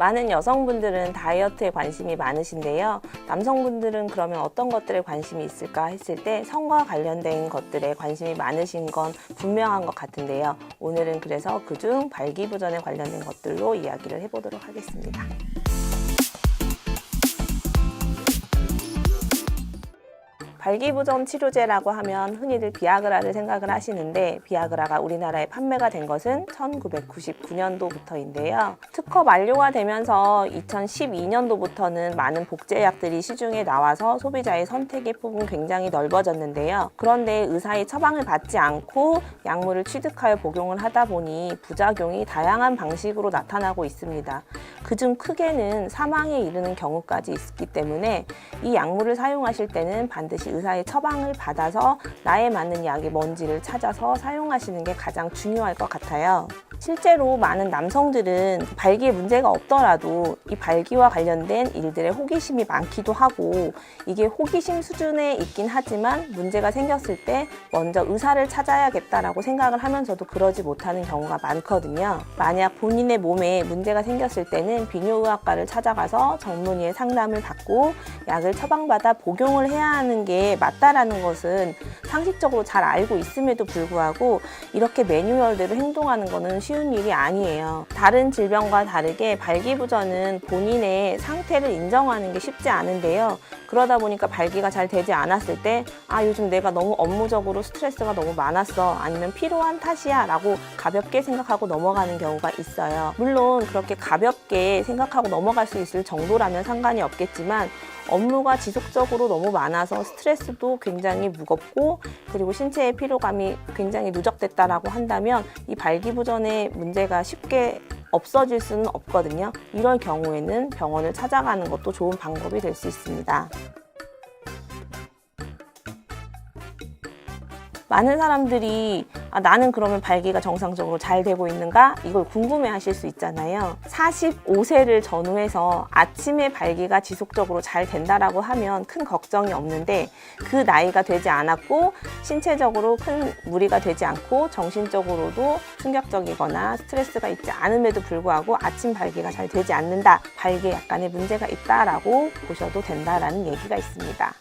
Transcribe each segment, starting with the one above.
많은 여성분들은 다이어트에 관심이 많으신데요. 남성분들은 그러면 어떤 것들에 관심이 있을까 했을 때 성과 관련된 것들에 관심이 많으신 건 분명한 것 같은데요. 오늘은 그래서 그중 발기부전에 관련된 것들로 이야기를 해보도록 하겠습니다. 발기부전 치료제라고 하면 흔히들 비아그라를 생각을 하시는데 비아그라가 우리나라에 판매가 된 것은 1999년도부터인데요. 특허 만료가 되면서 2012년도부터는 많은 복제약들이 시중에 나와서 소비자의 선택의 폭은 굉장히 넓어졌는데요. 그런데 의사의 처방을 받지 않고 약물을 취득하여 복용을 하다 보니 부작용이 다양한 방식으로 나타나고 있습니다. 그중 크게는 사망에 이르는 경우까지 있기 때문에 이 약물을 사용하실 때는 반드시 의사의 처방을 받아서 나에 맞는 약이 뭔지를 찾아서 사용하시는 게 가장 중요할 것 같아요. 실제로 많은 남성들은 발기에 문제가 없더라도 이 발기와 관련된 일들에 호기심이 많기도 하고 이게 호기심 수준에 있긴 하지만 문제가 생겼을 때 먼저 의사를 찾아야겠다라고 생각을 하면서도 그러지 못하는 경우가 많거든요. 만약 본인의 몸에 문제가 생겼을 때는 비뇨의학과를 찾아가서 전문의의 상담을 받고 약을 처방받아 복용을 해야 하는 게 맞다라는 것은 상식적으로 잘 알고 있음에도 불구하고 이렇게 매뉴얼대로 행동하는 것은 쉬운 일이 아니에요. 다른 질병과 다르게 발기부전은 본인의 상태를 인정하는 게 쉽지 않은데요. 그러다 보니까 발기가 잘 되지 않았을 때 요즘 내가 너무 업무적으로 스트레스가 너무 많았어, 아니면 피로한 탓이야 라고 가볍게 생각하고 넘어가는 경우가 있어요. 물론 그렇게 가볍게 생각하고 넘어갈 수 있을 정도라면 상관이 없겠지만 업무가 지속적으로 너무 많아서 스트레스도 굉장히 무겁고 그리고 신체의 피로감이 굉장히 누적됐다라고 한다면 이 발기부전의 문제가 쉽게 없어질 수는 없거든요. 이럴 경우에는 병원을 찾아가는 것도 좋은 방법이 될 수 있습니다. 많은 사람들이 나는 그러면 발기가 정상적으로 잘 되고 있는가? 이걸 궁금해 하실 수 있잖아요. 45세를 전후해서 아침에 발기가 지속적으로 잘 된다라고 하면 큰 걱정이 없는데 그 나이가 되지 않았고 신체적으로 큰 무리가 되지 않고 정신적으로도 충격적이거나 스트레스가 있지 않음에도 불구하고 아침 발기가 잘 되지 않는다. 발기에 약간의 문제가 있다라고 보셔도 된다라는 얘기가 있습니다.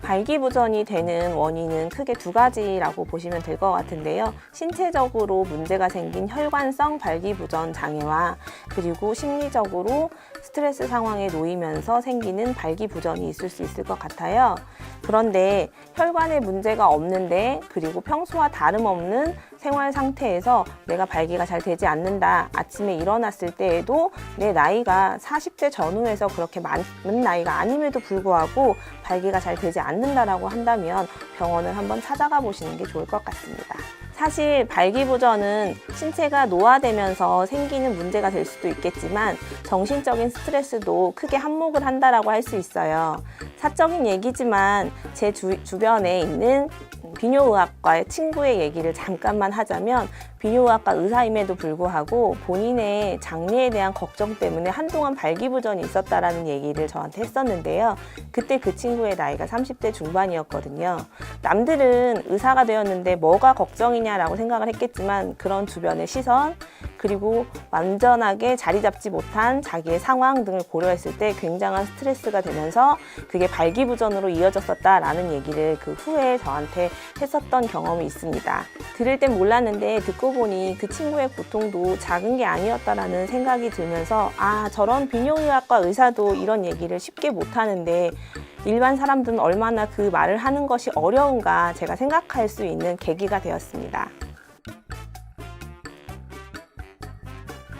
발기부전이 되는 원인은 크게 두 가지라고 보시면 될 것 같은데요. 신체적으로 문제가 생긴 혈관성 발기부전 장애와 그리고 심리적으로 스트레스 상황에 놓이면서 생기는 발기부전이 있을 수 있을 것 같아요. 그런데 혈관에 문제가 없는데 그리고 평소와 다름없는 생활 상태에서 내가 발기가 잘 되지 않는다. 아침에 일어났을 때에도 내 나이가 40대 전후에서 그렇게 많은 나이가 아님에도 불구하고 발기가 잘 되지 않는다라고 한다면 병원을 한번 찾아가 보시는 게 좋을 것 같습니다. 사실 발기부전은 신체가 노화되면서 생기는 문제가 될 수도 있겠지만 정신적인 스트레스도 크게 한몫을 한다라고 할 수 있어요. 사적인 얘기지만 제 주변에 있는 비뇨의학과의 친구의 얘기를 잠깐만 하자면 비뇨의학과 의사임에도 불구하고 본인의 장래에 대한 걱정 때문에 한동안 발기부전이 있었다라는 얘기를 저한테 했었는데요. 그때 그 친구의 나이가 30대 중반이었거든요. 남들은 의사가 되었는데 뭐가 걱정이냐라고 생각을 했겠지만 그런 주변의 시선 그리고 완전하게 자리 잡지 못한 자기의 상황 등을 고려했을 때 굉장한 스트레스가 되면서 그게 발기부전으로 이어졌었다라는 얘기를 그 후에 저한테 했었던 경험이 있습니다. 들을 땐 몰랐는데 듣고 보니 그 친구의 고통도 작은 게 아니었다라는 생각이 들면서 저런 비뇨의학과 의사도 이런 얘기를 쉽게 못하는데 일반 사람들은 얼마나 그 말을 하는 것이 어려운가 제가 생각할 수 있는 계기가 되었습니다.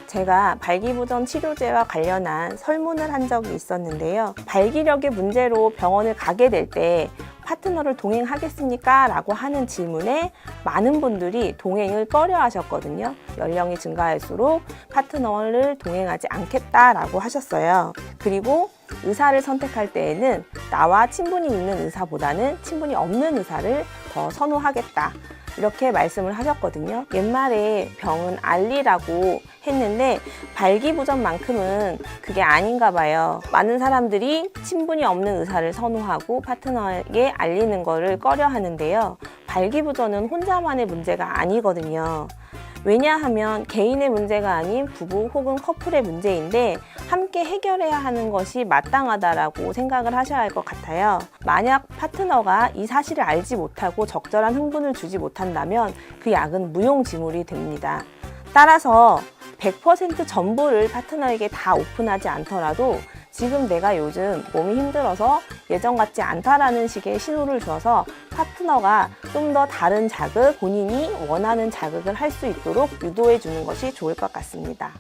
제가 발기부전 치료제와 관련한 설문을 한 적이 있었는데요. 발기력의 문제로 병원을 가게 될 때 파트너를 동행하겠습니까? 라고 하는 질문에 많은 분들이 동행을 꺼려 하셨거든요. 연령이 증가할수록 파트너를 동행하지 않겠다라고 하셨어요. 그리고 의사를 선택할 때에는 나와 친분이 있는 의사보다는 친분이 없는 의사를 더 선호하겠다. 이렇게 말씀을 하셨거든요. 옛말에 병은 알리라고 했는데 발기부전만큼은 그게 아닌가 봐요. 많은 사람들이 친분이 없는 의사를 선호하고 파트너에게 알리는 거를 꺼려 하는데요. 발기부전은 혼자만의 문제가 아니거든요. 왜냐하면 개인의 문제가 아닌 부부 혹은 커플의 문제인데 함께 해결해야 하는 것이 마땅하다라고 생각을 하셔야 할 것 같아요. 만약 파트너가 이 사실을 알지 못하고 적절한 흥분을 주지 못한다면 그 약은 무용지물이 됩니다. 따라서 100% 전부를 파트너에게 다 오픈하지 않더라도 지금 내가 요즘 몸이 힘들어서 예전 같지 않다라는 식의 신호를 줘서 파트너가 좀 더 다른 자극, 본인이 원하는 자극을 할 수 있도록 유도해 주는 것이 좋을 것 같습니다.